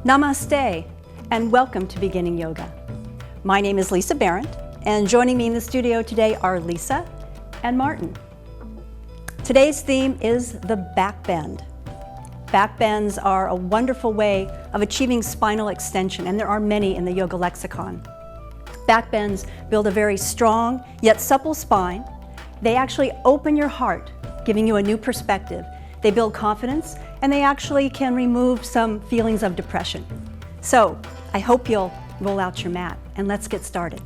Namaste, and welcome to Beginning Yoga. My name is Lisa Barrett, and joining me in the studio today are Lisa and Martin. Today's theme is the back bend. Back bends are a wonderful way of achieving spinal extension, and there are many in the yoga lexicon. Back bends build a very strong yet supple spine. They actually open your heart, giving you a new perspective. They build confidence, and they actually can remove some feelings of depression. So I hope you'll roll out your mat, and let's get started.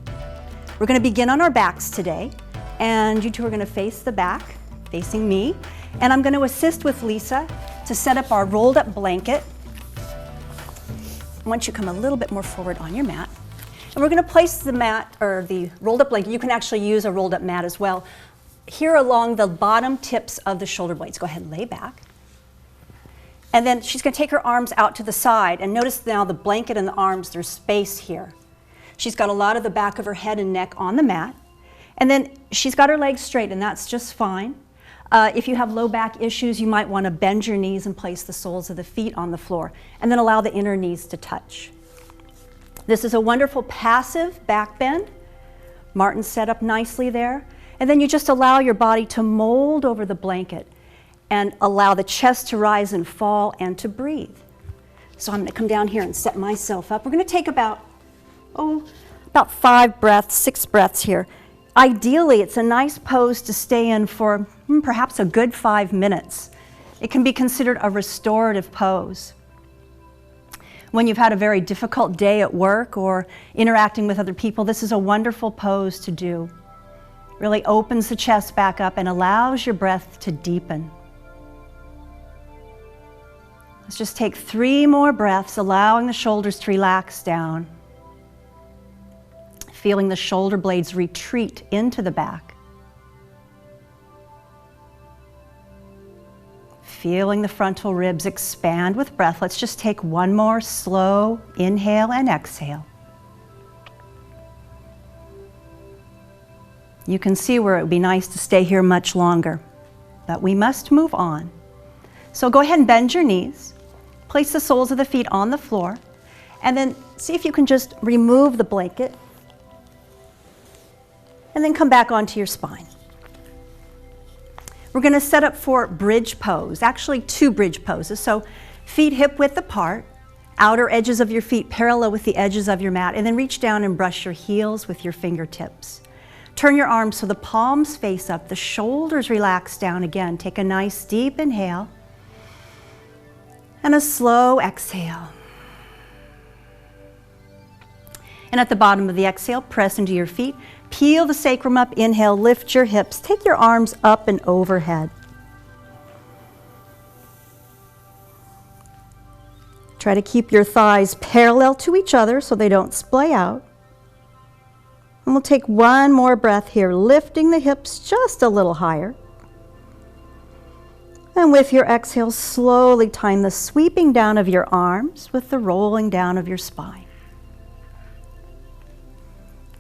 We're going to begin on our backs today, and you two are going to face the back, facing me, and I'm going to assist with Lisa to set up our rolled up blanket. Once you come a little bit more forward on your mat, and we're going to place the mat, or the rolled up blanket, you can actually use a rolled up mat as well, here along the bottom tips of the shoulder blades. Go ahead and lay back. And then she's going to take her arms out to the side, and notice now the blanket and the arms, there's space here. She's got a lot of the back of her head and neck on the mat, and then she's got her legs straight, and that's just fine. If you have low back issues, you might want to bend your knees and place the soles of the feet on the floor, and then allow the inner knees to touch. This is a wonderful passive back bend. Martin's set up nicely there, and then you just allow your body to mold over the blanket and allow the chest to rise and fall and to breathe. So I'm going to come down here and set myself up. We're going to take about 5 breaths, 6 breaths here. Ideally, it's a nice pose to stay in for perhaps a good 5 minutes. It can be considered a restorative pose. When you've had a very difficult day at work or interacting with other people, this is a wonderful pose to do. Really opens the chest back up and allows your breath to deepen. Let's just take 3 more breaths, allowing the shoulders to relax down. Feeling the shoulder blades retreat into the back. Feeling the frontal ribs expand with breath. Let's just take 1 more slow inhale and exhale. You can see where it would be nice to stay here much longer, but we must move on. So go ahead and bend your knees. Place the soles of the feet on the floor, and then see if you can just remove the blanket, and then come back onto your spine. We're going to set up for bridge pose, actually 2 bridge poses. So feet hip width apart, outer edges of your feet parallel with the edges of your mat, and then reach down and brush your heels with your fingertips. Turn your arms so the palms face up, the shoulders relax down again. Take a nice deep inhale and a slow exhale. And at the bottom of the exhale, press into your feet. Peel the sacrum up, inhale, lift your hips. Take your arms up and overhead. Try to keep your thighs parallel to each other so they don't splay out. And we'll take 1 more breath here, lifting the hips just a little higher. And with your exhale, slowly time the sweeping down of your arms with the rolling down of your spine.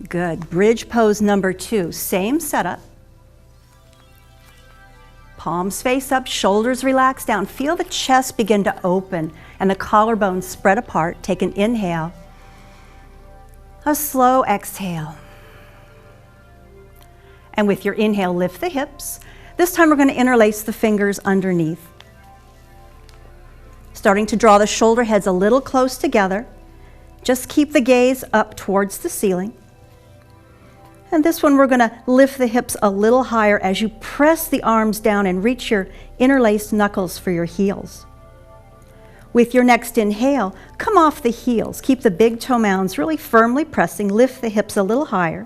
Good. Bridge pose number 2. Same setup. Palms face up, shoulders relax down. Feel the chest begin to open and the collarbones spread apart. Take an inhale. A slow exhale. And with your inhale, lift the hips. This time we're going to interlace the fingers underneath. Starting to draw the shoulder heads a little close together. Just keep the gaze up towards the ceiling. And this one we're going to lift the hips a little higher as you press the arms down and reach your interlaced knuckles for your heels. With your next inhale, come off the heels. Keep the big toe mounds really firmly pressing. Lift the hips a little higher.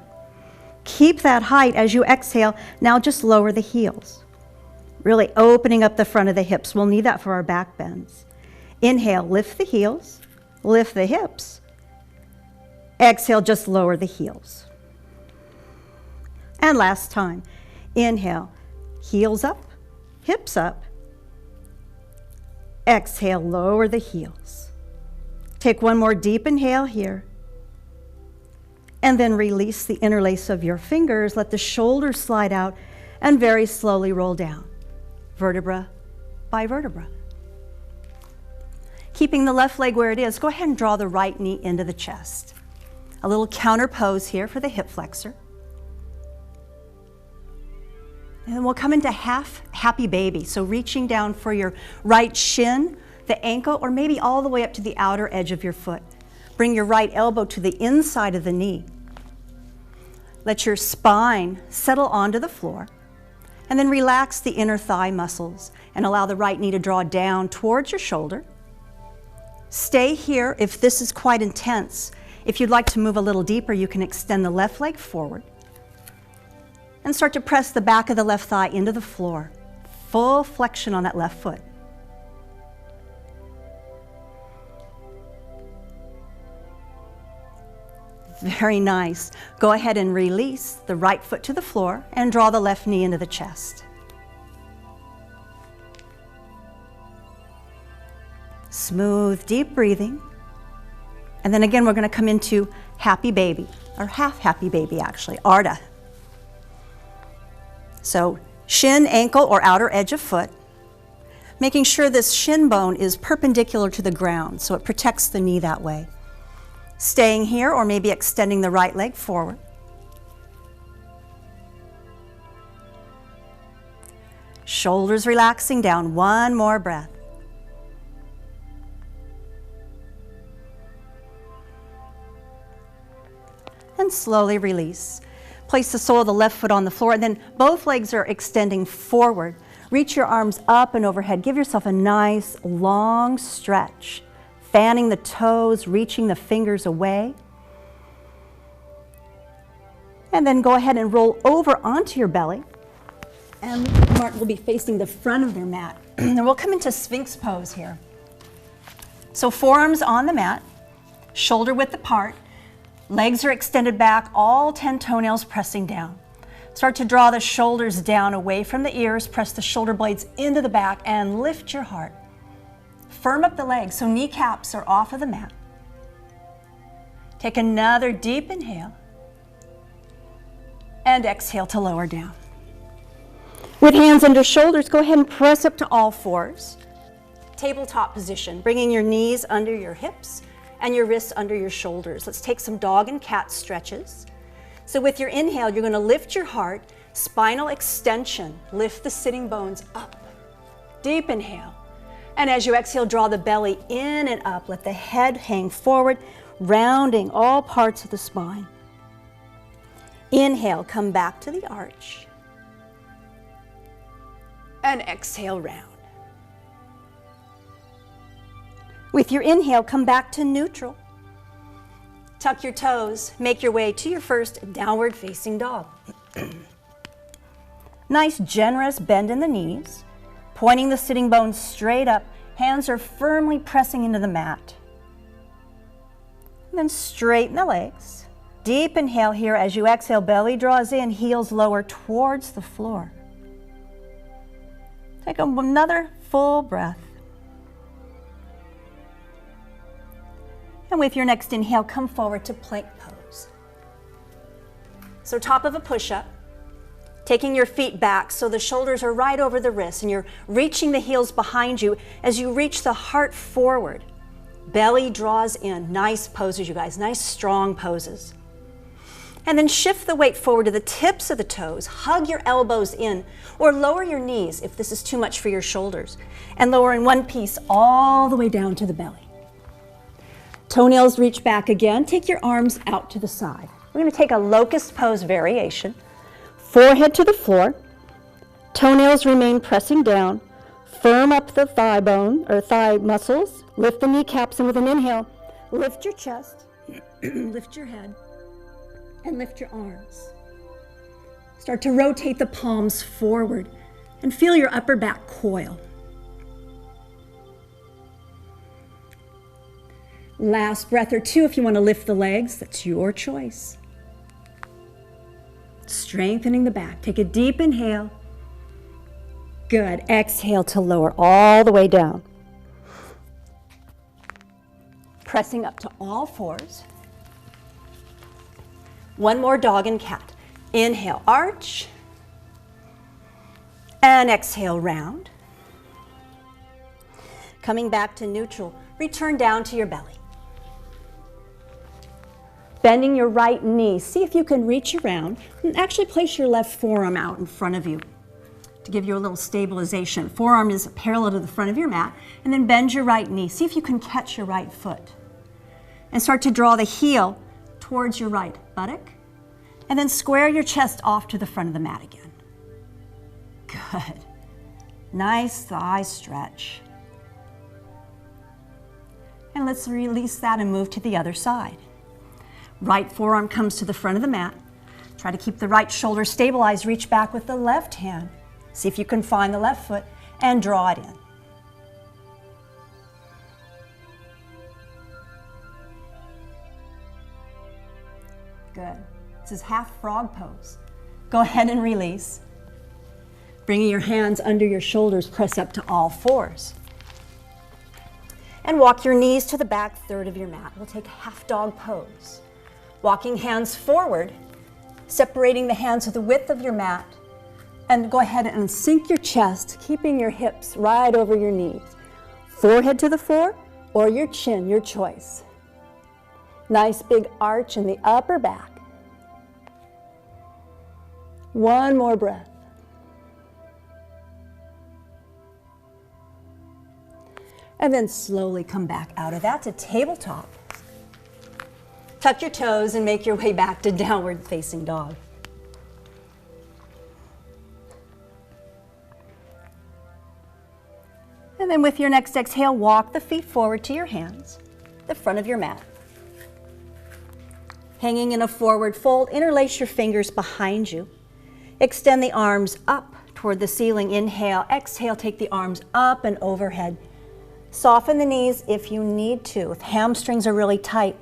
Keep that height as you exhale. Now just lower the heels. Really opening up the front of the hips. We'll need that for our back bends. Inhale, lift the heels, lift the hips. Exhale, just lower the heels. And last time, inhale, heels up, hips up. Exhale, lower the heels. Take 1 more deep inhale here. And then release the interlace of your fingers. Let the shoulders slide out and very slowly roll down, vertebra by vertebra. Keeping the left leg where it is, go ahead and draw the right knee into the chest. A little counter pose here for the hip flexor. And then we'll come into half happy baby. So reaching down for your right shin, the ankle, or maybe all the way up to the outer edge of your foot. Bring your right elbow to the inside of the knee. Let your spine settle onto the floor. And then relax the inner thigh muscles and allow the right knee to draw down towards your shoulder. Stay here if this is quite intense. If you'd like to move a little deeper, you can extend the left leg forward and start to press the back of the left thigh into the floor. Full flexion on that left foot. Very nice. Go ahead and release the right foot to the floor and draw the left knee into the chest. Smooth, deep breathing. And then again, we're going to come into happy baby, or half happy baby actually, Ardha. So shin, ankle, or outer edge of foot, making sure this shin bone is perpendicular to the ground so it protects the knee that way. Staying here or maybe extending the right leg forward. Shoulders relaxing down, one more breath. And slowly release. Place the sole of the left foot on the floor, and then both legs are extending forward. Reach your arms up and overhead. Give yourself a nice long stretch. Fanning the toes, reaching the fingers away. And then go ahead and roll over onto your belly. And Martin will be facing the front of their mat. And we'll come into Sphinx pose here. So forearms on the mat, shoulder width apart. Legs are extended back, all 10 toenails pressing down. Start to draw the shoulders down away from the ears, press the shoulder blades into the back, and lift your heart. Firm up the legs so kneecaps are off of the mat. Take another deep inhale, and exhale to lower down. With hands under shoulders, go ahead and press up to all fours. Tabletop position, bringing your knees under your hips, and your wrists under your shoulders. Let's take some dog and cat stretches. So with your inhale, you're going to lift your heart, spinal extension, lift the sitting bones up. Deep inhale. And as you exhale, draw the belly in and up. Let the head hang forward, rounding all parts of the spine. Inhale, come back to the arch. And exhale, round. With your inhale, come back to neutral. Tuck your toes, make your way to your first downward facing dog. Nice generous bend in the knees, pointing the sitting bones straight up. Hands are firmly pressing into the mat. And then straighten the legs. Deep inhale here. As you exhale, belly draws in, heels lower towards the floor. Take another full breath. And with your next inhale, come forward to plank pose. So top of a push-up, taking your feet back so the shoulders are right over the wrists, and you're reaching the heels behind you as you reach the heart forward. Belly draws in. Nice poses, you guys. Nice, strong poses. And then shift the weight forward to the tips of the toes. Hug your elbows in, or lower your knees if this is too much for your shoulders. And lower in one piece all the way down to the belly. Toenails reach back again. Take your arms out to the side. We're going to take a locust pose variation. Forehead to the floor. Toenails remain pressing down. Firm up the thigh bone or thigh muscles. Lift the kneecaps, and with an inhale, lift your chest, lift your head, and lift your arms. Start to rotate the palms forward and feel your upper back coil. Last breath or two if you want to lift the legs, that's your choice. Strengthening the back. Take a deep inhale. Good. Exhale to lower all the way down. Pressing up to all fours. One more dog and cat. Inhale, arch. And exhale, round. Coming back to neutral. Return down to your belly. Bending your right knee, see if you can reach around and actually place your left forearm out in front of you to give you a little stabilization. Forearm is parallel to the front of your mat, and then bend your right knee. See if you can catch your right foot. And start to draw the heel towards your right buttock, and then square your chest off to the front of the mat again. Good. Nice thigh stretch. And let's release that and move to the other side. Right forearm comes to the front of the mat. Try to keep the right shoulder stabilized. Reach back with the left hand. See if you can find the left foot and draw it in. Good. This is half frog pose. Go ahead and release. Bringing your hands under your shoulders, press up to all fours. And walk your knees to the back third of your mat. We'll take half dog pose. Walking hands forward, separating the hands to the width of your mat, and go ahead and sink your chest, keeping your hips right over your knees. Forehead to the floor or your chin, your choice. Nice big arch in the upper back. One more breath. And then slowly come back out of that to tabletop. Tuck your toes and make your way back to downward facing dog. And then with your next exhale, walk the feet forward to your hands, the front of your mat. Hanging in a forward fold, interlace your fingers behind you. Extend the arms up toward the ceiling. Inhale, exhale, take the arms up and overhead. Soften the knees if you need to. If hamstrings are really tight,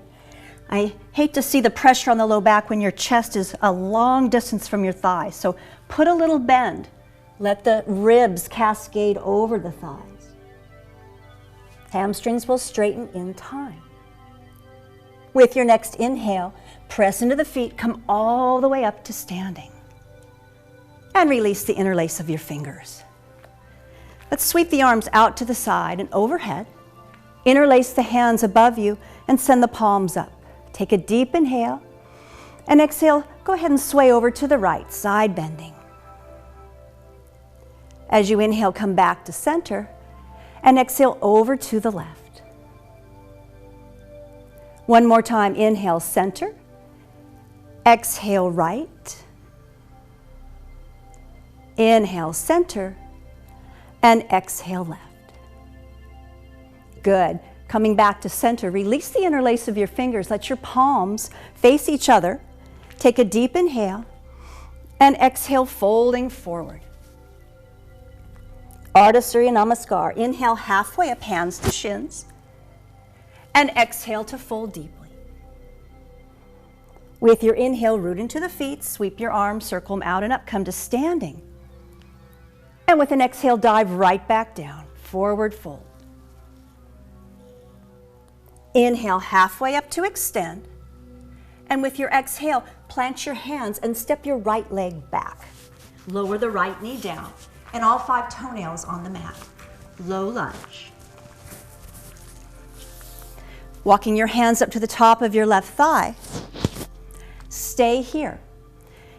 I hate to see the pressure on the low back when your chest is a long distance from your thigh. So put a little bend. Let the ribs cascade over the thighs. Hamstrings will straighten in time. With your next inhale, press into the feet, come all the way up to standing. And release the interlace of your fingers. Let's sweep the arms out to the side and overhead. Interlace the hands above you and send the palms up. Take a deep inhale and exhale. Go ahead and sway over to the right, side bending. As you inhale, come back to center and exhale over to the left. One more time, inhale, center. Exhale, right. Inhale, center. And exhale, left. Good. Coming back to center, release the interlace of your fingers. Let your palms face each other. Take a deep inhale and exhale, folding forward. Ardha Surya Namaskara. Inhale, halfway up, hands to shins. And exhale to fold deeply. With your inhale, root into the feet, sweep your arms, circle them out and up, come to standing. And with an exhale, dive right back down, forward fold. Inhale, halfway up to extend. And with your exhale, plant your hands and step your right leg back. Lower the right knee down and all 5 toenails on the mat. Low lunge. Walking your hands up to the top of your left thigh. Stay here.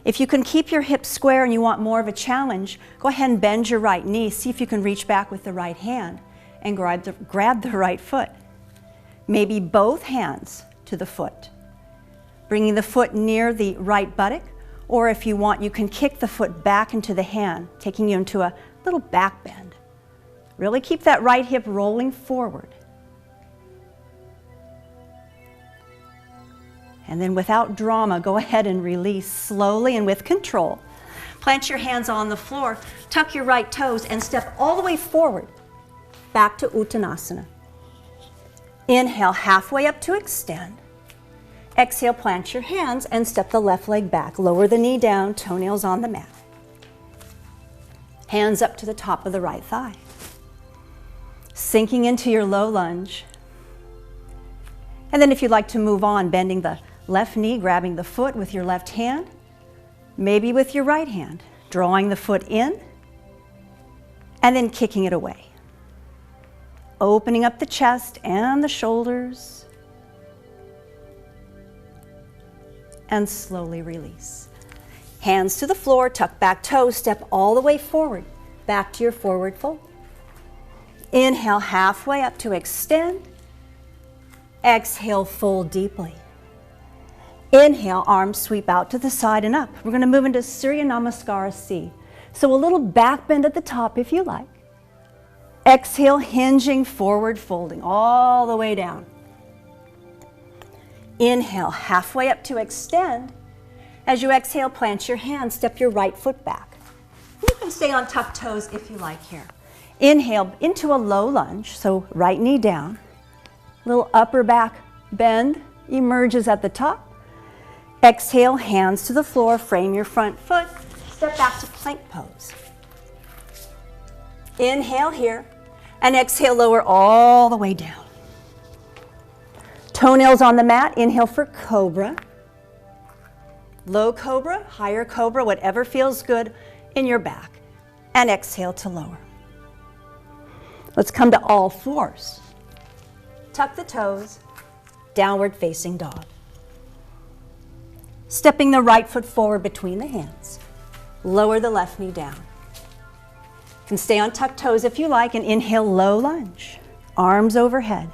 If you can keep your hips square and you want more of a challenge, go ahead and bend your right knee. See if you can reach back with the right hand and grab the right foot. Maybe both hands to the foot. Bringing the foot near the right buttock, or if you want, you can kick the foot back into the hand, taking you into a little back bend. Really keep that right hip rolling forward. And then without drama, go ahead and release slowly and with control. Plant your hands on the floor, tuck your right toes, and step all the way forward, back to Uttanasana. Inhale, halfway up to extend. Exhale, plant your hands and step the left leg back. Lower the knee down, toenails on the mat. Hands up to the top of the right thigh. Sinking into your low lunge. And then if you'd like to move on, bending the left knee, grabbing the foot with your left hand, maybe with your right hand, drawing the foot in, and then kicking it away. opening up the chest and the shoulders. And slowly release. Hands to the floor, tuck back toes, step all the way forward, back to your forward fold. Inhale halfway up to extend. Exhale, fold deeply. Inhale, arms sweep out to the side and up. We're going to move into Surya Namaskara C. So a little back bend at the top if you like. Exhale, hinging forward, folding all the way down. Inhale, halfway up to extend. As you exhale, plant your hands, step your right foot back. You can stay on tucked toes if you like here. Inhale into a low lunge, so right knee down. Little upper back bend emerges at the top. Exhale, hands to the floor, frame your front foot, step back to plank pose. Inhale here, and exhale, lower all the way down. Toenails on the mat, inhale for cobra. Low cobra, higher cobra, whatever feels good in your back. And exhale to lower. Let's come to all fours. Tuck the toes, downward facing dog. Stepping the right foot forward between the hands. Lower the left knee down. You can stay on tucked toes if you like and inhale, low lunge. Arms overhead.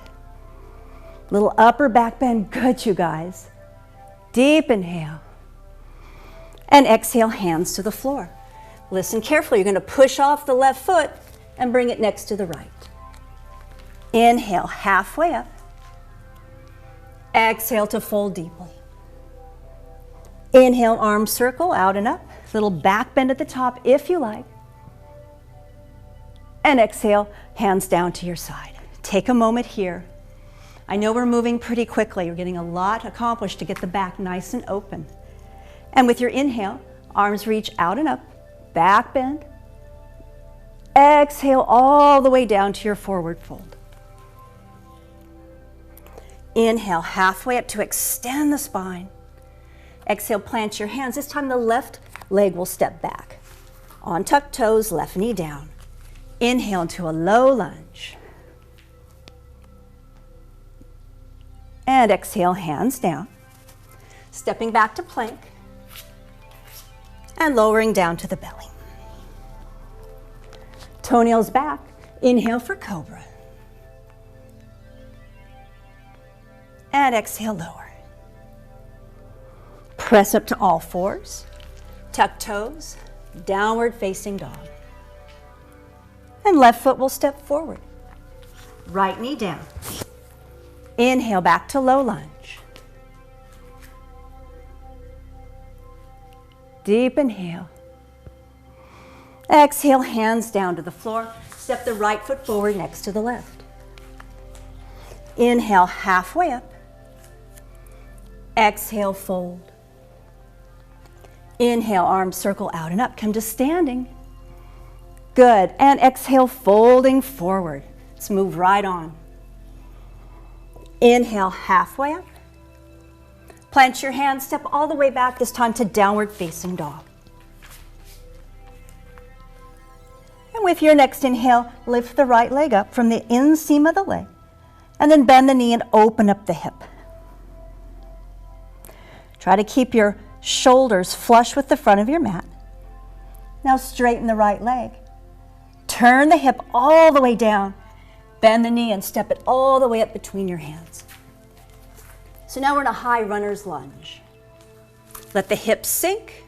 Little upper back bend. Good, you guys. Deep inhale. And exhale, hands to the floor. Listen carefully. You're going to push off the left foot and bring it next to the right. Inhale, halfway up. Exhale to fold deeply. Inhale, arm circle, out and up. Little back bend at the top if you like. And exhale, hands down to your side. Take a moment here. I know we're moving pretty quickly. We're getting a lot accomplished to get the back nice and open. And with your inhale, arms reach out and up, back bend. Exhale all the way down to your forward fold. Inhale, halfway up to extend the spine. Exhale, plant your hands. This time the left leg will step back. On tucked toes, left knee down. Inhale into a low lunge. And exhale, hands down. Stepping back to plank. And lowering down to the belly. Toenails back. Inhale for cobra. And exhale, lower. Press up to all fours. Tuck toes. Downward facing dog. And left foot will step forward. Right knee down. Inhale back to low lunge. Deep inhale. Exhale, hands down to the floor. Step the right foot forward next to the left. Inhale, halfway up. Exhale, fold. Inhale, arms circle out and up. Come to standing. Good. And exhale, folding forward. Let's move right on. Inhale, halfway up. Plant your hands, step all the way back, this time to downward facing dog. And with your next inhale, lift the right leg up from the inseam of the leg. And then bend the knee and open up the hip. Try to keep your shoulders flush with the front of your mat. Now straighten the right leg. Turn the hip all the way down. Bend the knee and step it all the way up between your hands. So now we're in a high runner's lunge. Let the hips sink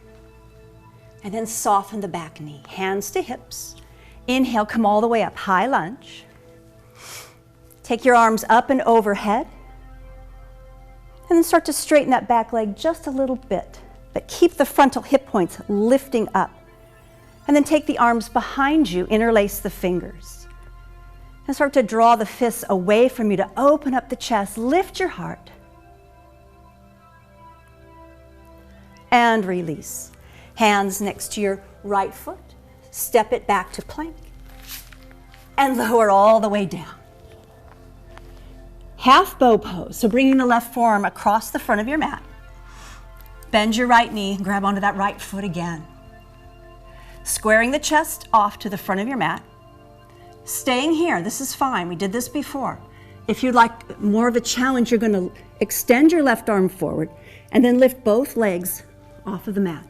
and then soften the back knee. Hands to hips. Inhale, come all the way up, high lunge. Take your arms up and overhead. And then start to straighten that back leg just a little bit, but keep the frontal hip points lifting up. And then take the arms behind you, interlace the fingers. And start to draw the fists away from you to open up the chest, lift your heart. And release. Hands next to your right foot. Step it back to plank. And lower all the way down. Half bow pose, so bringing the left forearm across the front of your mat. Bend your right knee, grab onto that right foot again. Squaring the chest off to the front of your mat. Staying here, this is fine. We did this before. If you'd like more of a challenge, you're going to extend your left arm forward and then lift both legs off of the mat.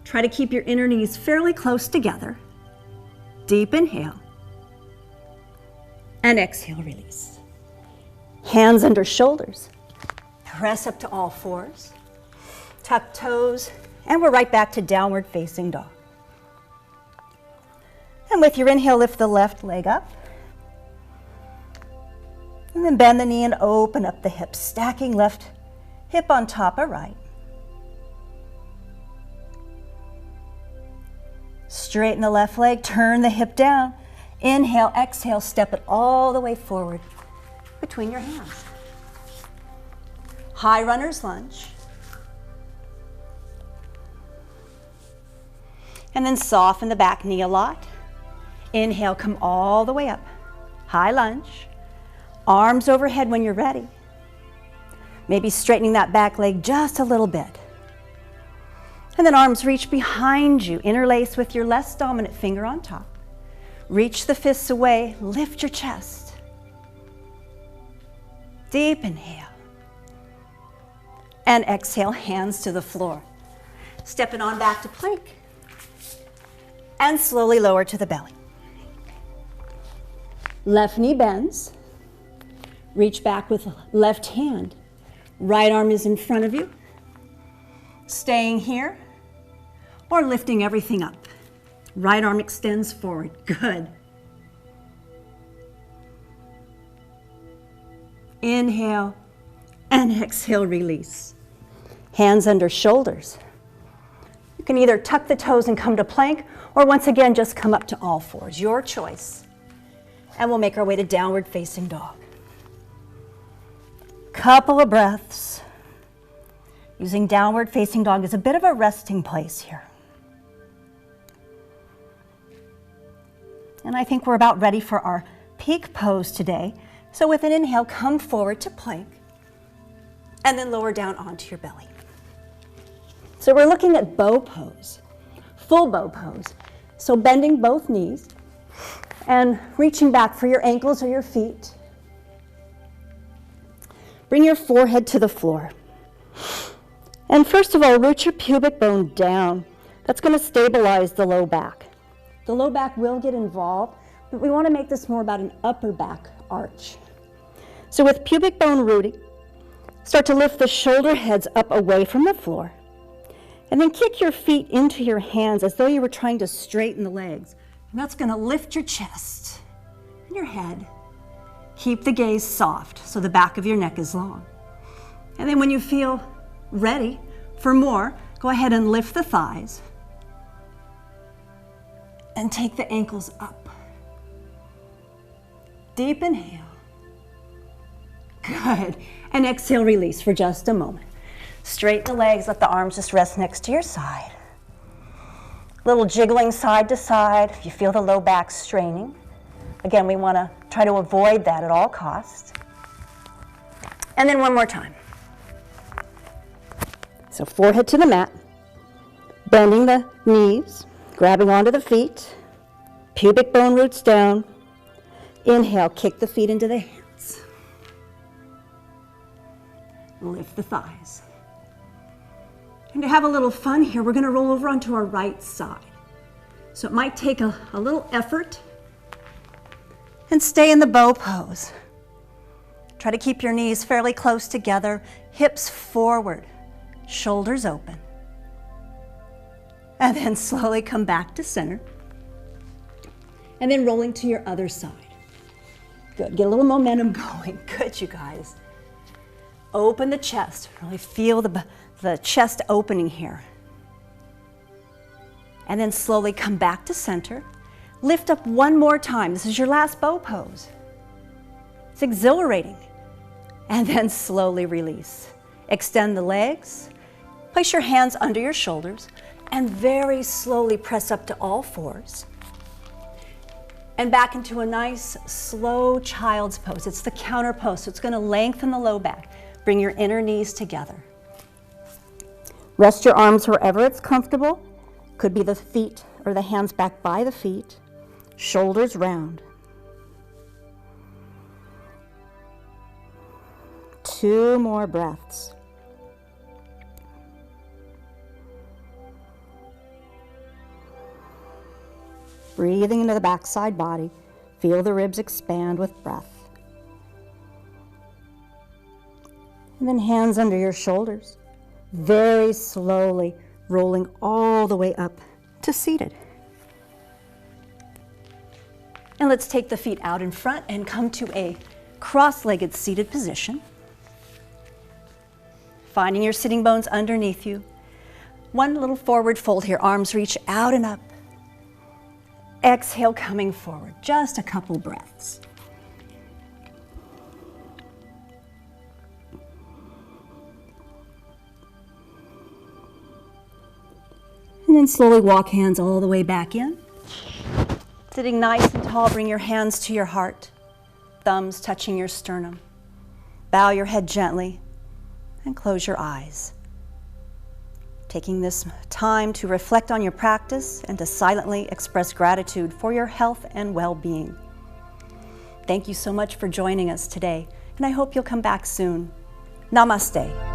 Try to keep your inner knees fairly close together. Deep inhale. And exhale, release. Hands under shoulders. Press up to all fours. Tuck toes. And we're right back to downward facing dog. And with your inhale, lift the left leg up. And then bend the knee and open up the hips, stacking left hip on top of right. Straighten the left leg, turn the hip down. Inhale, exhale, step it all the way forward between your hands. High runner's lunge. And then soften the back knee a lot. Inhale, come all the way up. High lunge. Arms overhead when you're ready. Maybe straightening that back leg just a little bit. And then arms reach behind you, interlace with your less dominant finger on top. Reach the fists away, lift your chest. Deep inhale. And exhale, hands to the floor. Stepping on back to plank. And slowly lower to the belly. Left knee bends. Reach back with left hand. Right arm is in front of you. Staying here or lifting everything up. Right arm extends forward. Good. Inhale and exhale, release. Hands under shoulders. You can either tuck the toes and come to plank, or once again, just come up to all fours. Your choice. And we'll make our way to downward facing dog. Couple of breaths. Using downward facing dog as a bit of a resting place here. And I think we're about ready for our peak pose today. So with an inhale, come forward to plank and then lower down onto your belly. So we're looking at bow pose, full bow pose. So bending both knees and reaching back for your ankles or your feet. Bring your forehead to the floor. And first of all, root your pubic bone down. That's going to stabilize the low back. The low back will get involved, but we want to make this more about an upper back arch. So with pubic bone rooting, start to lift the shoulder heads up away from the floor. And then kick your feet into your hands as though you were trying to straighten the legs. And that's going to lift your chest and your head. Keep the gaze soft so the back of your neck is long. And then when you feel ready for more, go ahead and lift the thighs and take the ankles up. Deep inhale. Good. And exhale, release for just a moment. Straighten the legs, let the arms just rest next to your side. Little jiggling side to side if you feel the low back straining. Again, we want to try to avoid that at all costs. And then one more time. So forehead to the mat, bending the knees, grabbing onto the feet, pubic bone roots down. Inhale, kick the feet into the hands. Lift the thighs. And to have a little fun here, we're going to roll over onto our right side. So it might take a little effort. And stay in the bow pose. Try to keep your knees fairly close together, hips forward, shoulders open. And then slowly come back to center. And then rolling to your other side. Good, get a little momentum going. Good, you guys. Open the chest, really feel the chest opening here. And then slowly come back to center. Lift up one more time. This is your last bow pose. It's exhilarating. And then slowly release. Extend the legs. Place your hands under your shoulders and very slowly press up to all fours. And back into a nice, slow child's pose. It's the counter pose, so it's going to lengthen the low back. Bring your inner knees together. Rest your arms wherever it's comfortable. Could be the feet or the hands back by the feet. shoulders round. 2 more breaths. Breathing into the backside body, feel the ribs expand with breath. And then hands under your shoulders, very slowly rolling all the way up to seated. And let's take the feet out in front and come to a cross-legged seated position. Finding your sitting bones underneath you. One little forward fold here, arms reach out and up. Exhale, coming forward, just a couple breaths. And then slowly walk hands all the way back in. Sitting nice and tall, bring your hands to your heart, thumbs touching your sternum. Bow your head gently and close your eyes. Taking this time to reflect on your practice and to silently express gratitude for your health and well-being. Thank you so much for joining us today, and I hope you'll come back soon. Namaste.